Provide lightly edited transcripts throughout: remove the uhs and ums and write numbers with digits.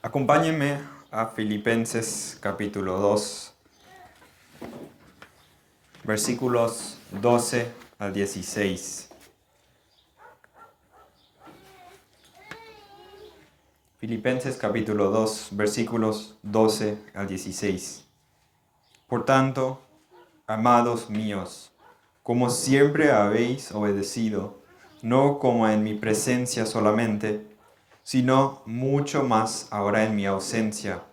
Acompáñenme a Filipenses capítulo 2, versículos 12 al 16. Filipenses capítulo 2, versículos 12 al 16. Por tanto, amados míos, como siempre habéis obedecido, no como en mi presencia solamente, sino mucho más ahora en mi ausencia.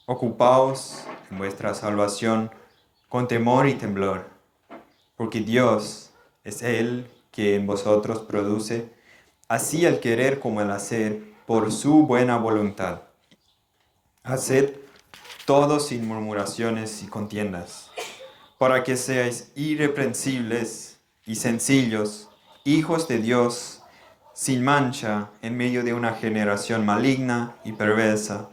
Ocupaos en vuestra salvación con temor y temblor, porque Dios es el que en vosotros produce así el querer como el hacer por su buena voluntad. Haced todo sin murmuraciones y contiendas, para que seáis irreprensibles y sencillos, hijos de Dios, sin mancha, en medio de una generación maligna y perversa,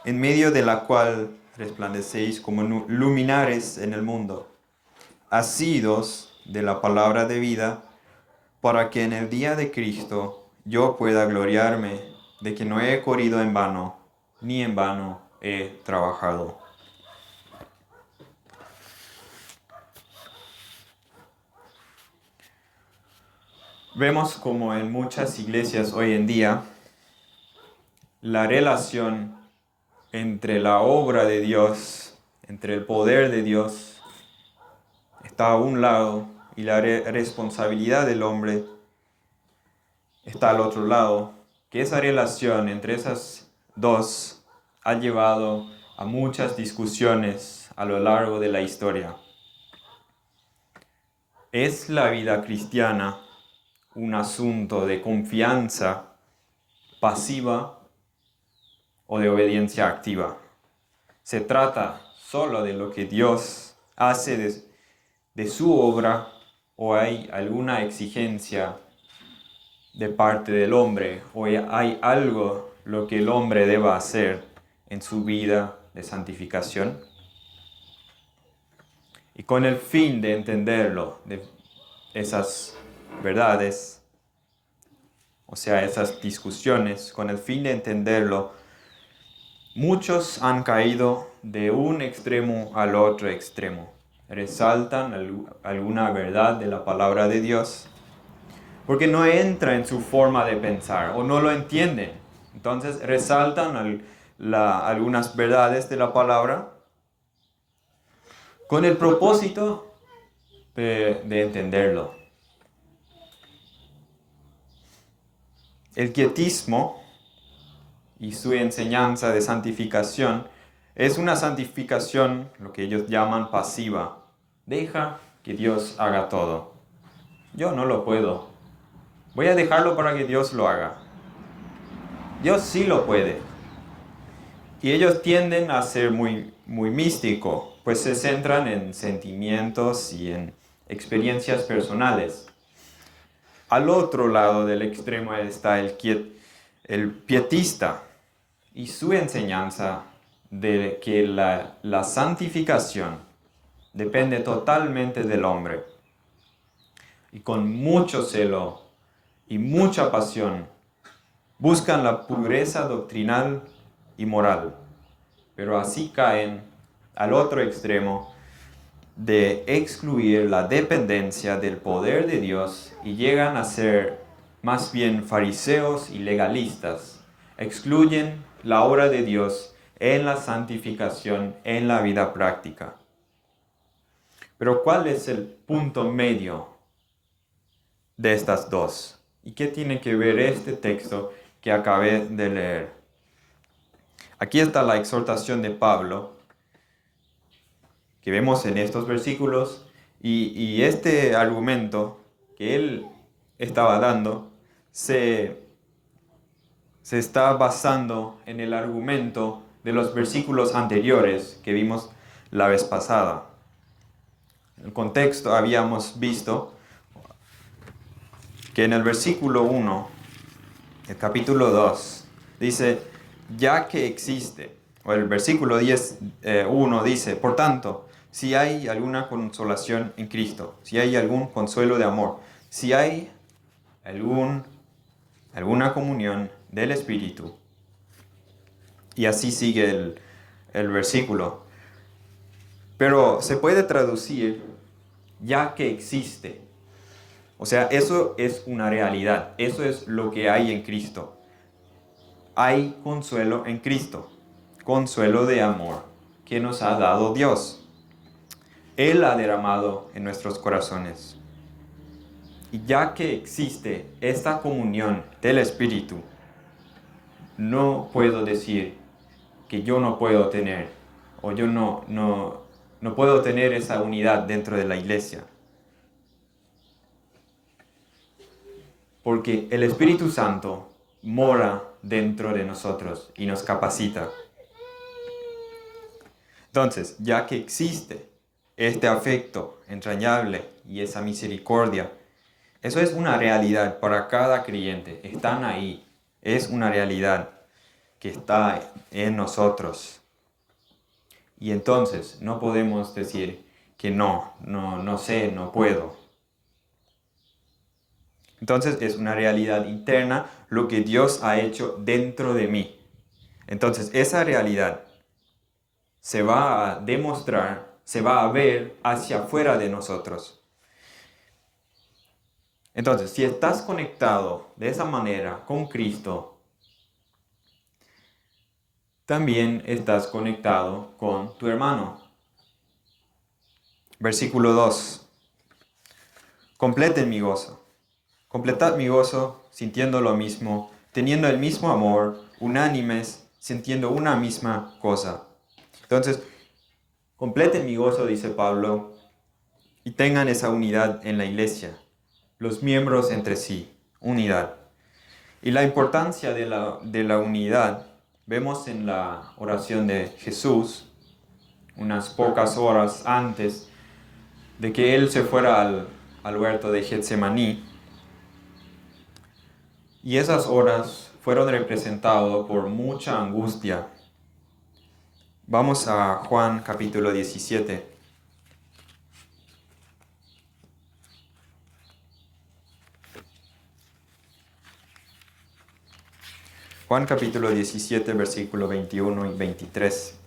en medio de la cual resplandecéis como luminares en el mundo, asidos de la palabra de vida, para que en el día de Cristo yo pueda gloriarme de que no he corrido en vano, ni en vano he trabajado. Vemos como en muchas iglesias hoy en día la relación entre la obra de Dios, entre el poder de Dios, está a un lado y la responsabilidad del hombre está al otro lado. Que esa relación entre esas dos ha llevado a muchas discusiones a lo largo de la historia. ¿Es la vida cristiana un asunto de confianza pasiva o de obediencia activa? ¿Se trata solo de lo que Dios hace de su obra o hay alguna exigencia de parte del hombre o hay algo lo que el hombre deba hacer en su vida de santificación? Y con el fin de entenderlo, de esas verdades, o sea, esas discusiones, con el fin de entenderlo, muchos han caído de un extremo al otro extremo. Resaltan alguna verdad de la palabra de Dios porque no entra en su forma de pensar o no lo entienden. Entonces resaltan algunas verdades de la palabra con el propósito de entenderlo. El quietismo y su enseñanza de santificación es una santificación, lo que ellos llaman pasiva. Deja que Dios haga todo. Yo no lo puedo. Voy a dejarlo para que Dios lo haga. Dios sí lo puede. Y ellos tienden a ser muy místico, pues se centran en sentimientos y en experiencias personales. Al otro lado del extremo está el pietista y su enseñanza de que la santificación depende totalmente del hombre. Y con mucho celo y mucha pasión buscan la pureza doctrinal y moral, pero así caen al otro extremo de excluir la dependencia del poder de Dios y llegan a ser más bien fariseos y legalistas. Excluyen la obra de Dios en la santificación, en la vida práctica. Pero ¿cuál es el punto medio de estas dos? ¿Y qué tiene que ver este texto que acabé de leer? Aquí está la exhortación de Pablo que vemos en estos versículos y este argumento que él estaba dando se está basando en el argumento de los versículos anteriores que vimos la vez pasada. En el contexto habíamos visto que en el versículo 1, el capítulo 2, dice, ya que existe, o el versículo 1 dice, por tanto, si hay alguna consolación en Cristo, si hay algún consuelo de amor, si hay alguna comunión del Espíritu, Y así sigue el versículo. Pero se puede traducir ya que existe. O sea, eso es una realidad. Eso es lo que hay en Cristo. Hay consuelo en Cristo. Consuelo de amor que nos ha dado Dios. Él ha derramado en nuestros corazones. Y ya que existe esta comunión del Espíritu, no puedo decir que yo no puedo tener, o yo no puedo tener esa unidad dentro de la iglesia. Porque el Espíritu Santo mora dentro de nosotros y nos capacita. Entonces, ya que existe este afecto entrañable y esa misericordia, eso es una realidad para cada creyente. Están ahí. Es una realidad que está en nosotros. Y entonces no podemos decir que no sé, no puedo. Entonces es una realidad interna lo que Dios ha hecho dentro de mí. Entonces esa realidad se va a demostrar, se va a ver hacia afuera de nosotros. Entonces, si estás conectado de esa manera con Cristo, también estás conectado con tu hermano. Versículo 2. Completen mi gozo. Completad mi gozo sintiendo lo mismo, teniendo el mismo amor, unánimes, sintiendo una misma cosa. Entonces, completen mi gozo, dice Pablo, y tengan esa unidad en la iglesia, los miembros entre sí, unidad. Y la importancia de la unidad vemos en la oración de Jesús, unas pocas horas antes de que Él se fuera al huerto de Getsemaní. Y esas horas fueron representadas por mucha angustia. Vamos a Juan capítulo 17. Juan capítulo 17, versículo 21 y 23.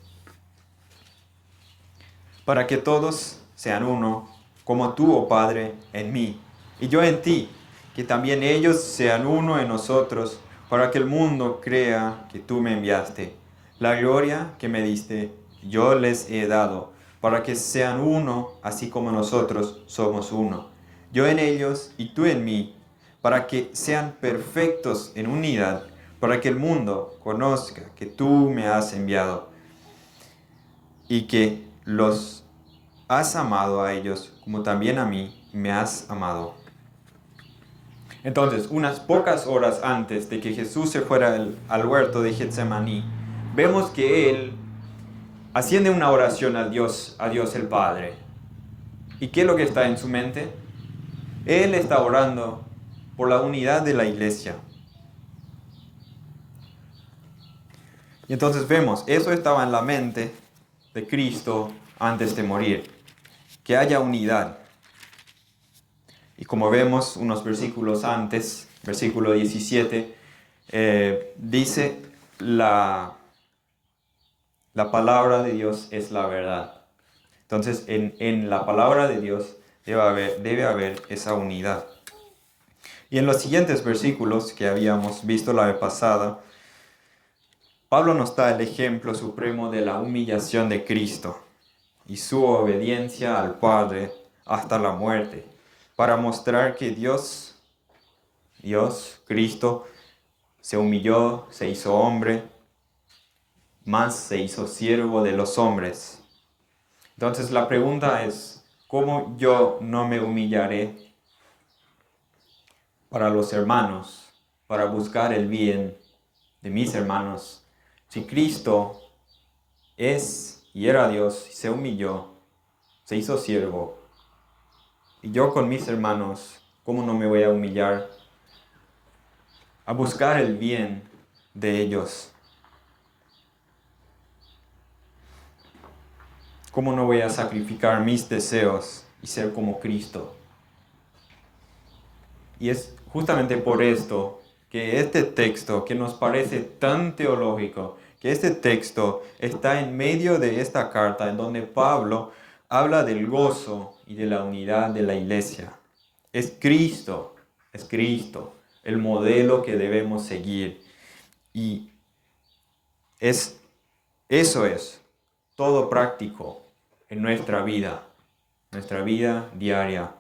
Para que todos sean uno, como tú, oh Padre, en mí, y yo en ti, que también ellos sean uno en nosotros, para que el mundo crea que tú me enviaste. La gloria que me diste, yo les he dado, para que sean uno, así como nosotros somos uno. Yo en ellos y tú en mí, para que sean perfectos en unidad, para que el mundo conozca que tú me has enviado y que los has amado a ellos como también a mí me has amado. Entonces, unas pocas horas antes de que Jesús se fuera al huerto de Getsemaní, vemos que Él asciende una oración a Dios el Padre. ¿Y qué es lo que está en su mente? Él está orando por la unidad de la iglesia. Y entonces vemos, eso estaba en la mente de Cristo antes de morir, que haya unidad. Y como vemos unos versículos antes, versículo 17, dice la palabra de Dios es la verdad. Entonces en la palabra de Dios debe haber esa unidad. Y en los siguientes versículos que habíamos visto la vez pasada, Pablo nos da el ejemplo supremo de la humillación de Cristo y su obediencia al Padre hasta la muerte, para mostrar que Dios, Cristo, se humilló, se hizo hombre, más se hizo siervo de los hombres. Entonces la pregunta es, ¿cómo yo no me humillaré para los hermanos, para buscar el bien de mis hermanos? Si Cristo es y era Dios, y se humilló, se hizo siervo, y yo con mis hermanos, ¿cómo no me voy a humillar a buscar el bien de ellos? ¿Cómo no voy a sacrificar mis deseos y ser como Cristo? Y es justamente por esto que este texto, que nos parece tan teológico, que este texto está en medio de esta carta en donde Pablo habla del gozo y de la unidad de la iglesia. Es Cristo, el modelo que debemos seguir. Y eso es todo práctico en nuestra vida diaria.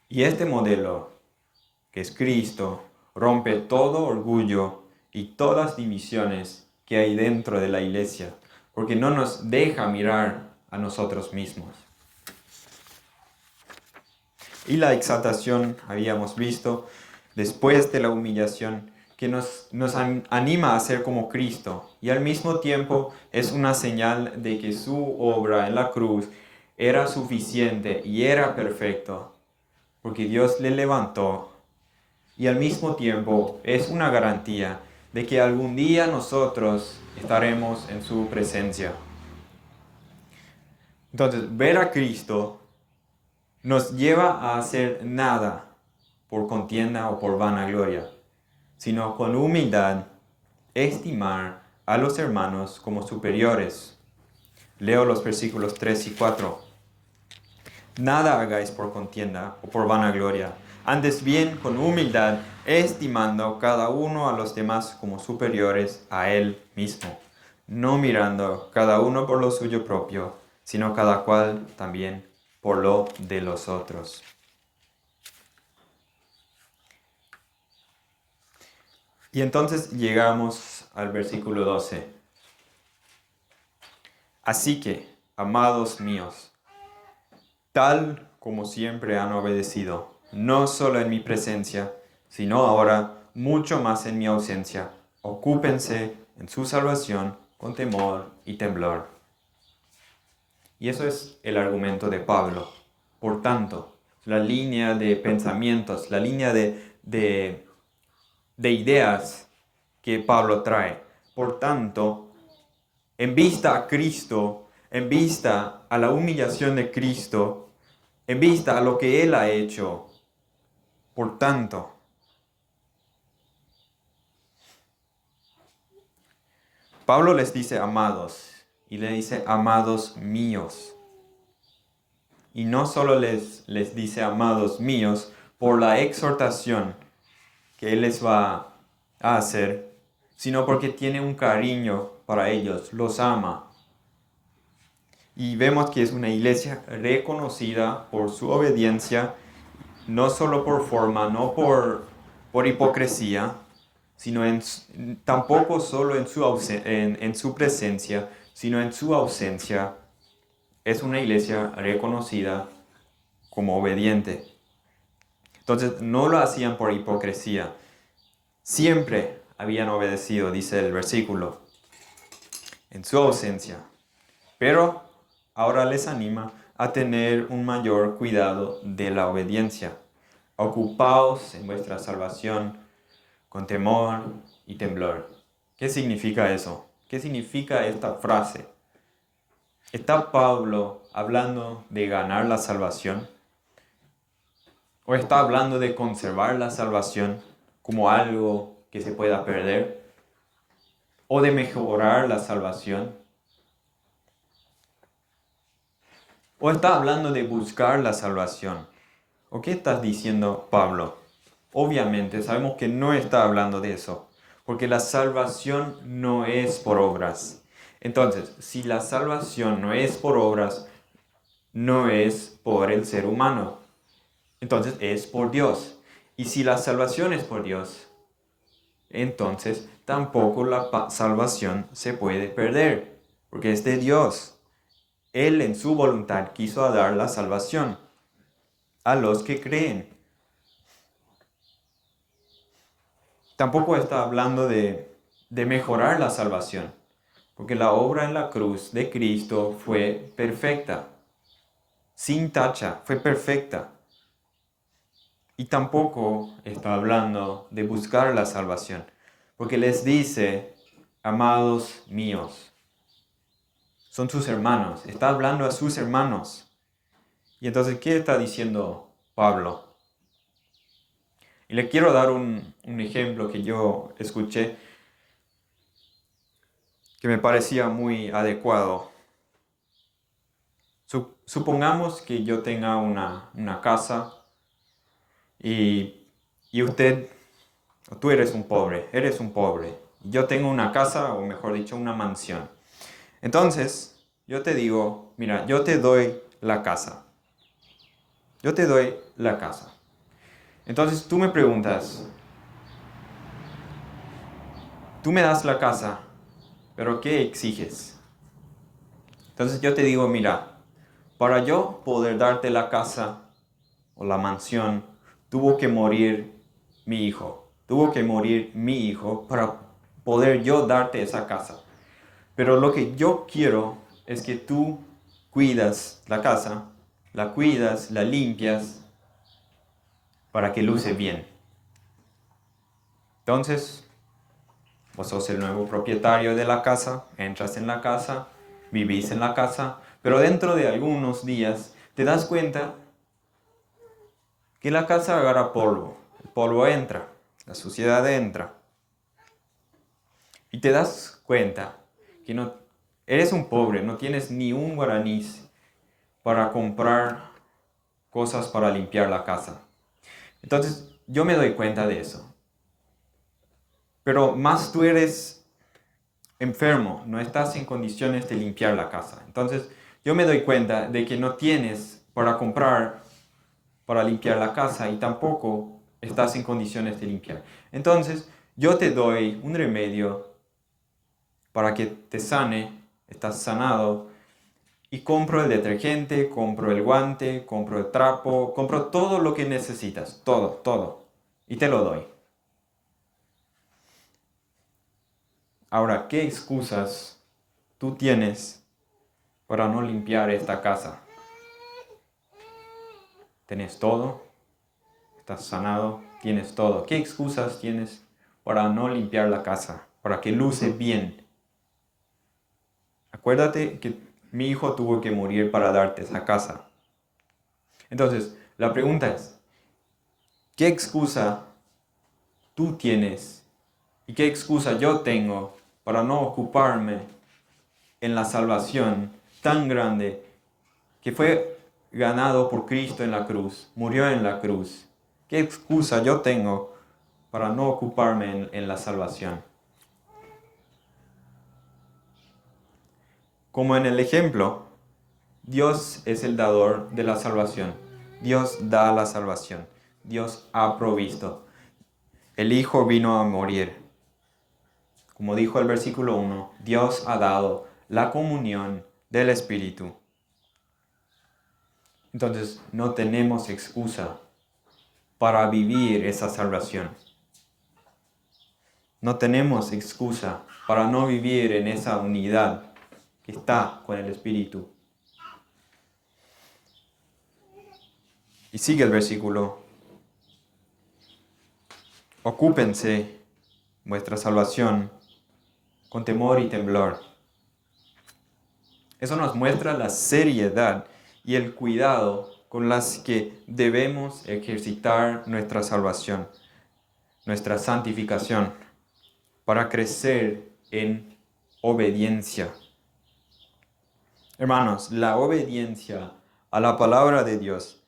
Y este modelo, que es Cristo, rompe todo orgullo y todas divisiones que hay dentro de la iglesia, porque no nos deja mirar a nosotros mismos. Y la exaltación, habíamos visto, después de la humillación, que nos anima a ser como Cristo, y al mismo tiempo es una señal de que su obra en la cruz era suficiente y era perfecto, porque Dios le levantó, y al mismo tiempo es una garantía de que algún día nosotros estaremos en su presencia. Entonces, ver a Cristo nos lleva a hacer nada por contienda o por vanagloria, sino con humildad estimar a los hermanos como superiores. Leo los versículos 3 y 4. Nada hagáis por contienda o por vanagloria, antes bien con humildad, estimando cada uno a los demás como superiores a él mismo, no mirando cada uno por lo suyo propio, sino cada cual también por lo de los otros. Y entonces llegamos al versículo 12. Así que, amados míos, tal como siempre han obedecido, no solo en mi presencia, sino ahora mucho más en mi ausencia, ocúpense en su salvación con temor y temblor. Y eso es el argumento de Pablo. Por tanto, la línea de pensamientos, la línea de ideas que Pablo trae. Por tanto, en vista a Cristo, en vista a la humillación de Cristo, en vista a lo que Él ha hecho, por tanto, Pablo les dice amados y le dice amados míos. Y no solo les dice amados míos por la exhortación que Él les va a hacer, sino porque tiene un cariño para ellos, los ama. Y vemos que es una iglesia reconocida por su obediencia, no solo por forma, no por hipocresía, sino tampoco solo en su presencia, sino en su ausencia. Es una iglesia reconocida como obediente. Entonces no lo hacían por hipocresía. Siempre habían obedecido, dice el versículo, en su ausencia. Pero ahora les anima a tener un mayor cuidado de la obediencia. Ocupaos en vuestra salvación con temor y temblor. ¿Qué significa eso? ¿Qué significa esta frase? ¿Está Pablo hablando de ganar la salvación? ¿O está hablando de conservar la salvación como algo que se pueda perder? ¿O de mejorar la salvación? ¿O está hablando de buscar la salvación? ¿O qué está diciendo Pablo? Obviamente sabemos que no está hablando de eso, porque la salvación no es por obras. Entonces, si la salvación no es por obras, no es por el ser humano. Entonces es por Dios. Y si la salvación es por Dios, entonces tampoco la salvación se puede perder, porque es de Dios. Él en su voluntad quiso dar la salvación a los que creen. Tampoco está hablando de mejorar la salvación, porque la obra en la cruz de Cristo fue perfecta, sin tacha, fue perfecta. Y tampoco está hablando de buscar la salvación, porque les dice, amados míos, son sus hermanos, está hablando a sus hermanos. Y entonces, ¿qué está diciendo Pablo? Y le quiero dar un ejemplo que yo escuché. que me parecía muy adecuado. Supongamos que yo tenga una casa y tú eres un pobre. Yo tengo una casa, o mejor dicho, una mansión. Entonces, yo te digo, mira, yo te doy la casa. Yo te doy la casa. Entonces tú me preguntas, tú me das la casa, pero ¿qué exiges? Entonces yo te digo, mira, para yo poder darte la casa o la mansión, tuvo que morir mi hijo. Tuvo que morir mi hijo para poder yo darte esa casa. Pero lo que yo quiero es que tú cuidas la casa, la cuidas, la limpias, para que luce bien. Entonces, vos sos el nuevo propietario de la casa, entras en la casa, vivís en la casa, pero dentro de algunos días te das cuenta que la casa agarra polvo. El polvo entra, la suciedad entra. Y te das cuenta que no eres un pobre, no tienes ni un guaraní para comprar cosas para limpiar la casa. Entonces, yo me doy cuenta de eso. Pero más tú eres enfermo, no estás en condiciones de limpiar la casa. Entonces, yo me doy cuenta de que no tienes para comprar para limpiar la casa y tampoco estás en condiciones de limpiar. Entonces, yo te doy un remedio para que te sane, estás sanado, y compro el detergente, compro el guante, compro el trapo, compro todo lo que necesitas, todo, y te lo doy. Ahora, ¿qué excusas tú tienes para no limpiar esta casa? Tienes todo, estás sanado, tienes todo. ¿Qué excusas tienes para no limpiar la casa, para que luce bien? Acuérdate que mi hijo tuvo que morir para darte esa casa. Entonces, la pregunta es, ¿qué excusa tú tienes y qué excusa yo tengo para no ocuparme en la salvación tan grande que fue ganado por Cristo en la cruz, murió en la cruz? ¿Qué excusa yo tengo para no ocuparme en la salvación? Como en el ejemplo, Dios es el dador de la salvación. Dios da la salvación. Dios ha provisto. El Hijo vino a morir. Como dijo el versículo 1, Dios ha dado la comunión del Espíritu. Entonces, no tenemos excusa para vivir esa salvación. No tenemos excusa para no vivir en esa unidad que está con el Espíritu. Y sigue el versículo. Ocúpense vuestra salvación con temor y temblor. Eso nos muestra la seriedad y el cuidado con las que debemos ejercitar nuestra salvación, nuestra santificación, para crecer en obediencia. Hermanos, la obediencia a la palabra de Dios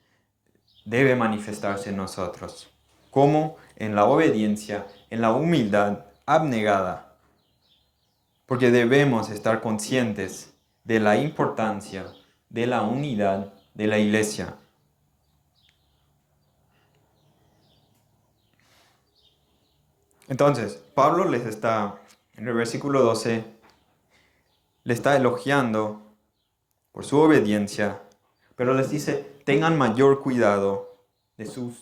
debe manifestarse en nosotros. ¿Cómo? En la obediencia, en la humildad abnegada. Porque debemos estar conscientes de la importancia de la unidad de la iglesia. Entonces, Pablo en el versículo 12, le está elogiando por su obediencia, pero les dice, tengan mayor cuidado de su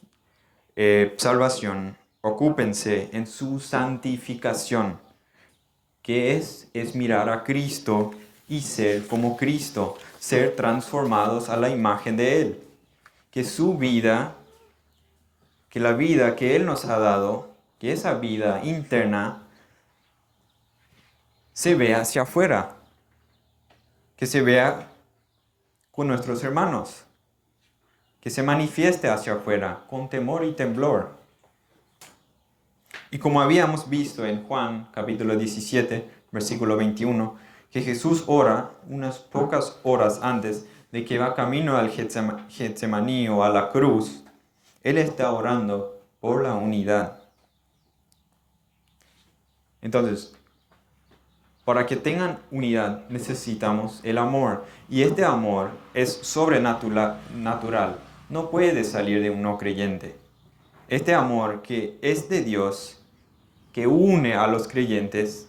salvación, ocúpense en su santificación, que es mirar a Cristo y ser como Cristo, ser transformados a la imagen de Él. Que su vida, que la vida que Él nos ha dado, que esa vida interna se vea hacia afuera, que se vea con nuestros hermanos, que se manifieste hacia afuera con temor y temblor. Y como habíamos visto en Juan capítulo 17, versículo 21, que Jesús ora unas pocas horas antes de que va camino al Getsemaní o a la cruz. Él está orando por la unidad. Entonces, para que tengan unidad necesitamos el amor. Y este amor es sobrenatural. No puede salir de un no creyente. Este amor que es de Dios, que une a los creyentes,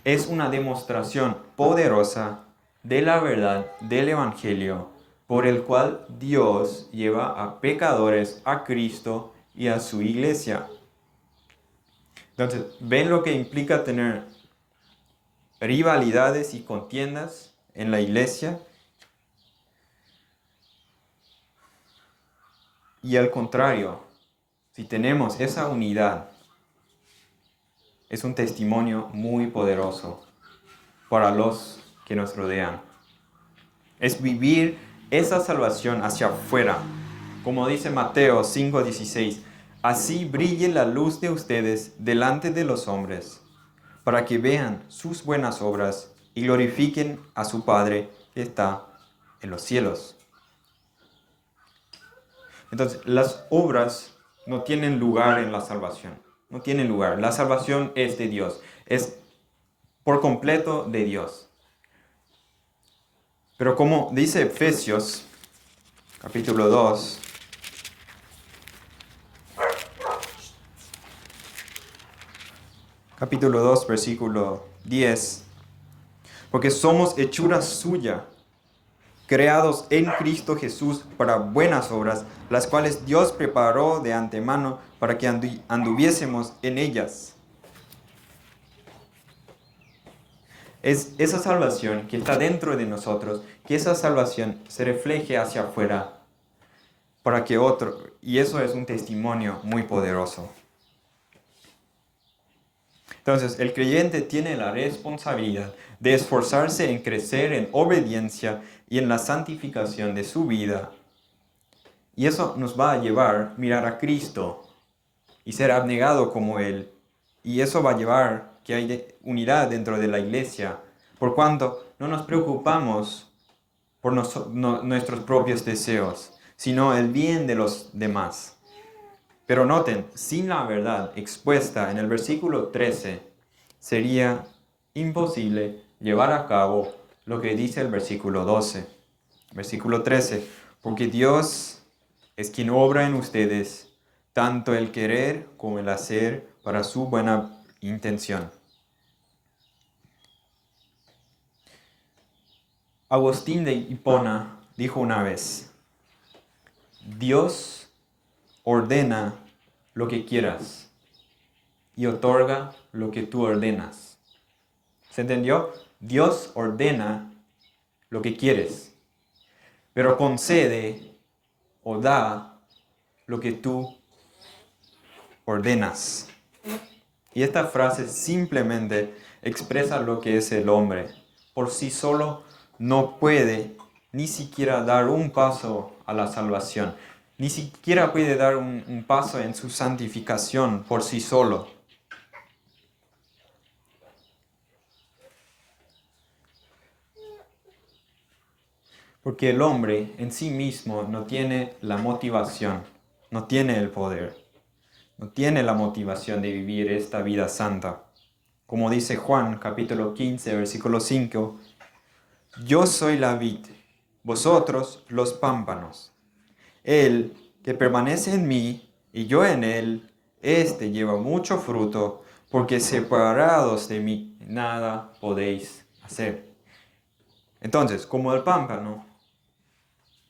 es una demostración poderosa de la verdad del Evangelio, por el cual Dios lleva a pecadores a Cristo y a su iglesia. Entonces, ¿ven lo que implica tener rivalidades y contiendas en la iglesia? Y al contrario, si tenemos esa unidad, es un testimonio muy poderoso para los que nos rodean. Es vivir esa salvación hacia afuera. Como dice Mateo 5:16, así brille la luz de ustedes delante de los hombres, para que vean sus buenas obras y glorifiquen a su Padre que está en los cielos. Entonces, las obras no tienen lugar en la salvación. No tienen lugar. La salvación es de Dios. Es por completo de Dios. Pero como dice Efesios, capítulo 2, versículo 10, porque somos hechura suya, creados en Cristo Jesús para buenas obras, las cuales Dios preparó de antemano para que anduviésemos en ellas. Es esa salvación que está dentro de nosotros, que esa salvación se refleje hacia afuera para que y eso es un testimonio muy poderoso. Entonces, el creyente tiene la responsabilidad de esforzarse en crecer en obediencia y en la santificación de su vida. Y eso nos va a llevar a mirar a Cristo y ser abnegado como Él. Y eso va a llevar que haya unidad dentro de la iglesia, por cuanto no nos preocupamos por nuestros propios deseos, sino el bien de los demás. Pero noten, sin la verdad expuesta en el versículo 13, sería imposible llevar a cabo lo que dice el versículo 12. Versículo 13, porque Dios es quien obra en ustedes, tanto el querer como el hacer para su buena intención. Agustín de Hipona dijo una vez, Dios ordena lo que quieras y otorga lo que tú ordenas. ¿Se entendió? Dios ordena lo que quieres, pero concede o da lo que tú ordenas. Y esta frase simplemente expresa lo que es el hombre. Por sí solo no puede ni siquiera dar un paso a la salvación. Ni siquiera puede dar un paso en su santificación por sí solo. Porque el hombre en sí mismo no tiene la motivación, no tiene el poder, no tiene la motivación de vivir esta vida santa. Como dice Juan capítulo 15, versículo 5, yo soy la vid, vosotros los pámpanos. El que permanece en mí y yo en él, éste lleva mucho fruto, porque separados de mí nada podéis hacer. Entonces, como el pámpano,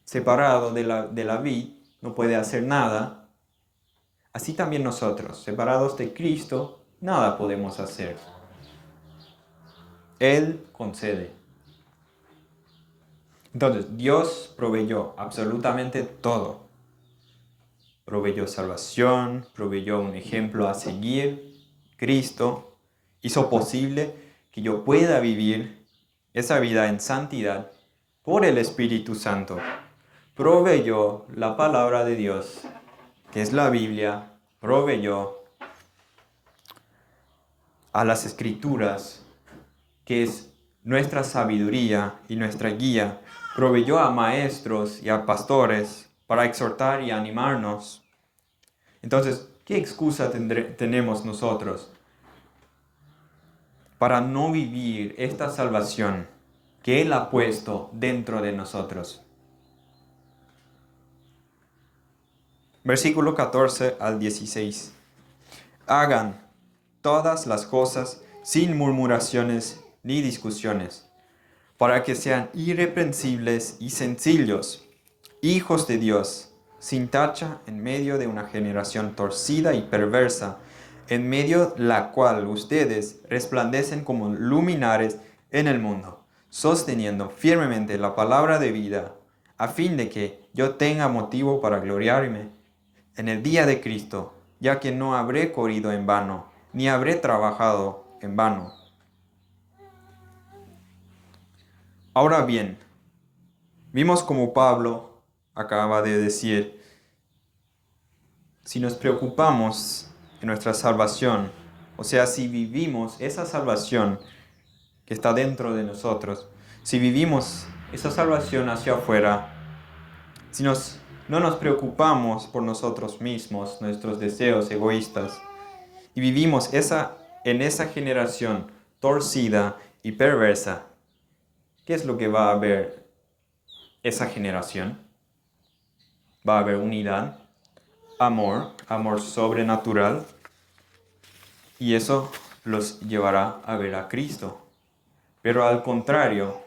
separado de la vid, no puede hacer nada, así también nosotros, separados de Cristo, nada podemos hacer. Él concede. Entonces, Dios proveyó absolutamente todo. Proveyó salvación, proveyó un ejemplo a seguir. Cristo hizo posible que yo pueda vivir esa vida en santidad por el Espíritu Santo. Proveyó la palabra de Dios, que es la Biblia. Proveyó a las Escrituras que es nuestra sabiduría y nuestra guía, proveyó a maestros y a pastores para exhortar y animarnos. Entonces, ¿qué excusa tenemos nosotros para no vivir esta salvación que Él ha puesto dentro de nosotros? Versículo 14 al 16. Hagan todas las cosas sin murmuraciones ni discusiones, para que sean irreprensibles y sencillos, hijos de Dios, sin tacha en medio de una generación torcida y perversa, en medio de la cual ustedes resplandecen como luminares en el mundo, sosteniendo firmemente la palabra de vida, a fin de que yo tenga motivo para gloriarme en el día de Cristo, ya que no habré corrido en vano, ni habré trabajado en vano. Ahora bien, vimos como Pablo acaba de decir, si nos preocupamos en nuestra salvación, o sea, si vivimos esa salvación que está dentro de nosotros, si vivimos esa salvación hacia afuera, si no nos preocupamos por nosotros mismos, nuestros deseos egoístas, y vivimos en esa generación torcida y perversa, ¿qué es lo que va a haber esa generación? Va a haber unidad, amor sobrenatural, y eso los llevará a ver a Cristo. Pero al contrario,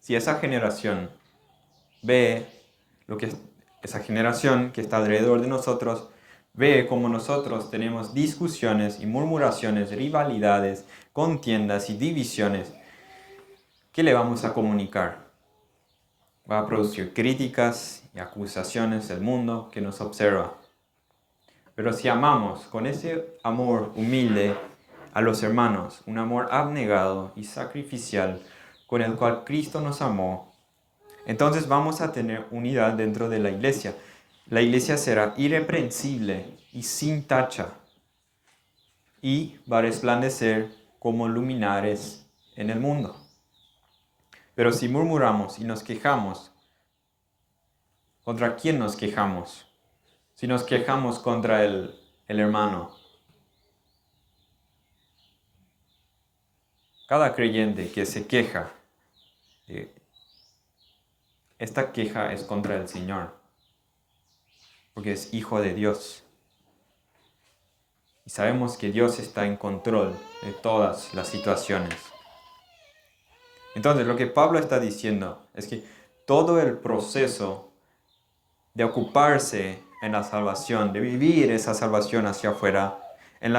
si esa generación ve esa generación que está alrededor de nosotros, ve como nosotros tenemos discusiones y murmuraciones, rivalidades, contiendas y divisiones, ¿qué le vamos a comunicar? Va a producir críticas y acusaciones del mundo que nos observa. Pero si amamos con ese amor humilde a los hermanos, un amor abnegado y sacrificial con el cual Cristo nos amó, entonces vamos a tener unidad dentro de la iglesia. La iglesia será irreprensible y sin tacha y va a resplandecer como luminares en el mundo. Pero si murmuramos y nos quejamos, ¿contra quién nos quejamos? Si nos quejamos contra el hermano. Cada creyente que se queja, esta queja es contra el Señor, porque es hijo de Dios. Y sabemos que Dios está en control de todas las situaciones. Entonces, lo que Pablo está diciendo es que todo el proceso de ocuparse en la salvación, de vivir esa salvación hacia afuera, en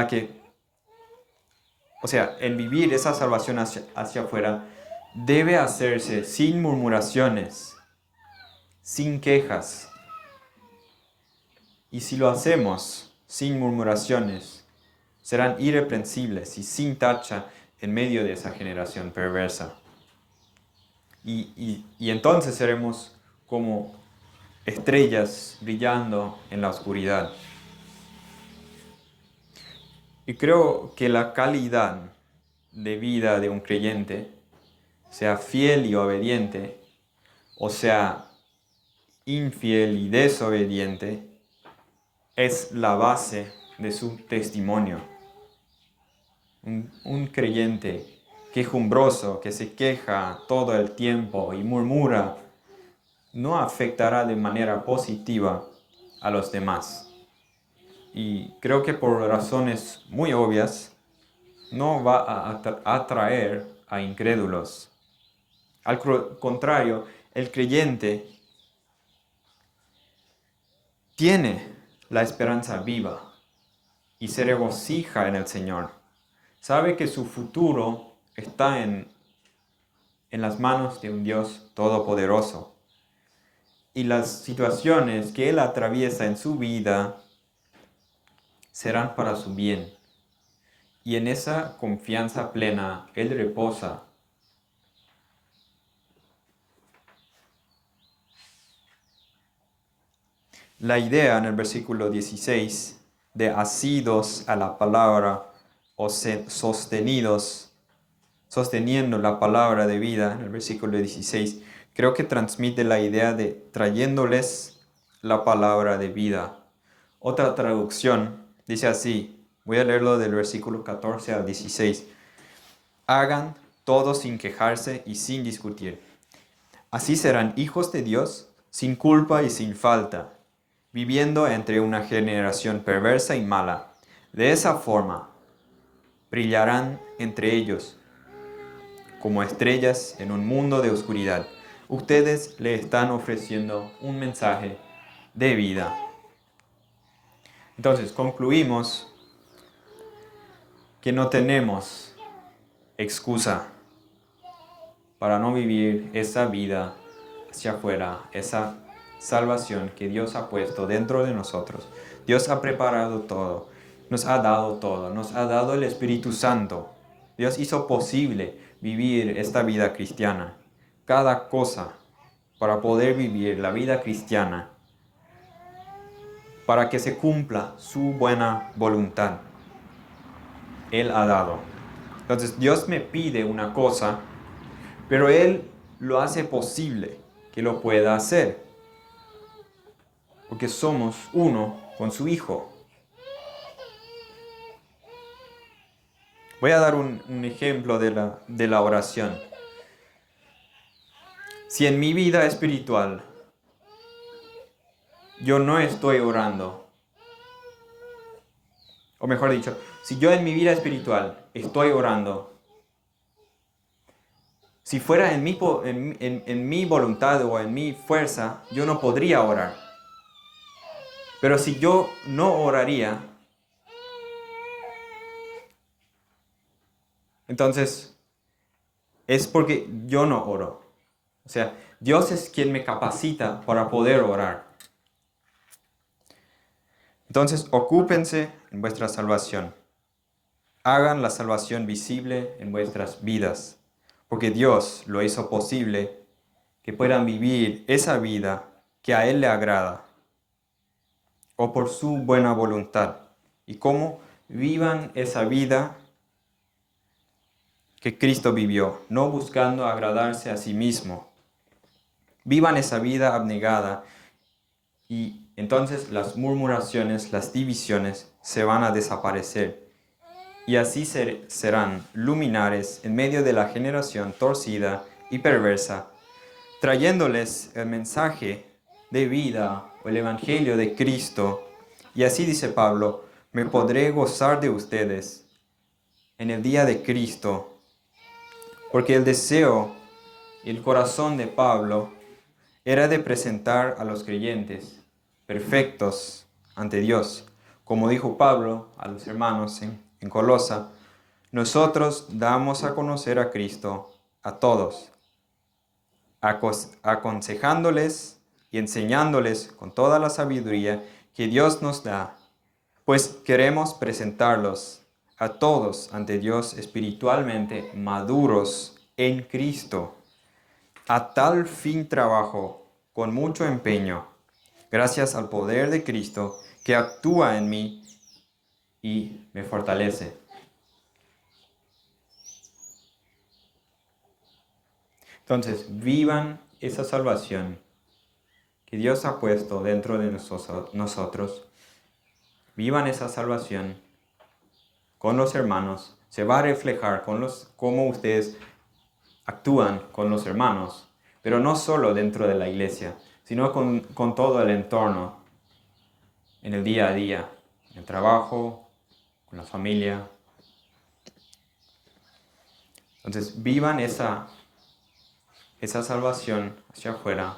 vivir esa salvación hacia afuera, debe hacerse sin murmuraciones, sin quejas. Y si lo hacemos sin murmuraciones, serán irreprensibles y sin tacha en medio de esa generación perversa. Y entonces seremos como estrellas brillando en la oscuridad. Y creo que la calidad de vida de un creyente, sea fiel y obediente, o sea infiel y desobediente, es la base de su testimonio. Un creyente quejumbroso que se queja todo el tiempo y murmura, no afectará de manera positiva a los demás. Y creo que por razones muy obvias, no va a atraer a incrédulos. Al contrario, el creyente tiene la esperanza viva y se regocija en el Señor. Sabe que su futuro está en las manos de un Dios todopoderoso. Y las situaciones que Él atraviesa en su vida serán para su bien. Y en esa confianza plena Él reposa. La idea en el versículo 16 de asidos a la palabra o sostenidos sosteniendo la palabra de vida, en el versículo 16, creo que transmite la idea de trayéndoles la palabra de vida. Otra traducción dice así, voy a leerlo del versículo 14 al 16. Hagan todo sin quejarse y sin discutir. Así serán hijos de Dios, sin culpa y sin falta, viviendo entre una generación perversa y mala. De esa forma, brillarán entre ellos como estrellas en un mundo de oscuridad. Ustedes le están ofreciendo un mensaje de vida. Entonces, concluimos que no tenemos excusa para no vivir esa vida hacia afuera, esa salvación que Dios ha puesto dentro de nosotros. Dios ha preparado todo, nos ha dado todo, nos ha dado el Espíritu Santo. Dios hizo posible vivir esta vida cristiana. Cada cosa para poder vivir la vida cristiana, para que se cumpla su buena voluntad. Él ha dado. Entonces Dios me pide una cosa, pero Él lo hace posible que lo pueda hacer. Porque somos uno con su Hijo. Voy a dar un ejemplo de la oración. Si en mi vida espiritual yo no estoy orando, o mejor dicho, si yo en mi vida espiritual estoy orando, si fuera en mi voluntad o en mi fuerza, yo no podría orar. Pero si yo no oraría, entonces es porque yo no oro. O sea, Dios es quien me capacita para poder orar. Entonces, ocúpense en vuestra salvación. Hagan la salvación visible en vuestras vidas, porque Dios lo hizo posible que puedan vivir esa vida que a Él le agrada, o por su buena voluntad. Y cómo vivan esa vida que Cristo vivió, no buscando agradarse a sí mismo. Vivan esa vida abnegada y entonces las murmuraciones, las divisiones se van a desaparecer. Y así serán luminares en medio de la generación torcida y perversa, trayéndoles el mensaje de vida o el evangelio de Cristo. Y así dice Pablo, me podré gozar de ustedes en el día de Cristo, porque el deseo y el corazón de Pablo era de presentar a los creyentes perfectos ante Dios. Como dijo Pablo a los hermanos en Colosa, nosotros damos a conocer a Cristo a todos, aconsejándoles y enseñándoles con toda la sabiduría que Dios nos da, pues queremos presentarlos a todos ante Dios espiritualmente maduros en Cristo. A tal fin trabajo con mucho empeño, gracias al poder de Cristo que actúa en mí y me fortalece. Entonces, vivan esa salvación que Dios ha puesto dentro de nosotros. Vivan esa salvación con los hermanos. Se va a reflejar cómo ustedes actúan con los hermanos, pero no solo dentro de la iglesia, sino con todo el entorno, en el día a día, en el trabajo, con la familia. Entonces, vivan esa salvación hacia afuera.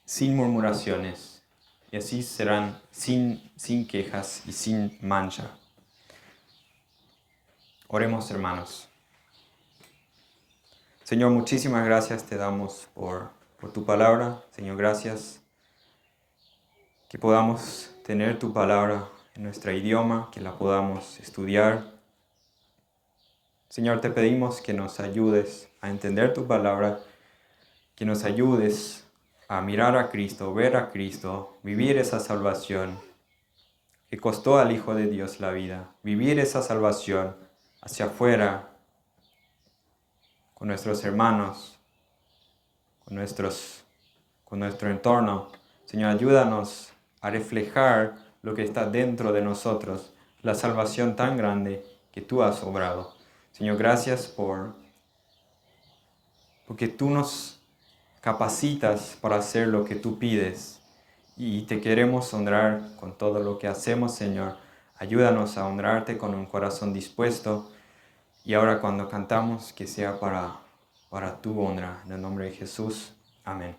Sin murmuraciones. Y así serán sin quejas y sin mancha. Oremos, hermanos. Señor, muchísimas gracias te damos por tu palabra. Señor, gracias que podamos tener tu palabra en nuestro idioma, que la podamos estudiar. Señor, te pedimos que nos ayudes a entender tu palabra, que nos ayudes a mirar a Cristo, ver a Cristo, vivir esa salvación que costó al Hijo de Dios la vida. Vivir esa salvación hacia afuera, con nuestros hermanos, con nuestro entorno. Señor, ayúdanos a reflejar lo que está dentro de nosotros, la salvación tan grande que tú has obrado. Señor, gracias porque tú nos capacitas para hacer lo que tú pides. Y te queremos honrar con todo lo que hacemos, Señor. Ayúdanos a honrarte con un corazón dispuesto. Y ahora cuando cantamos, que sea para tu honra. En el nombre de Jesús. Amén.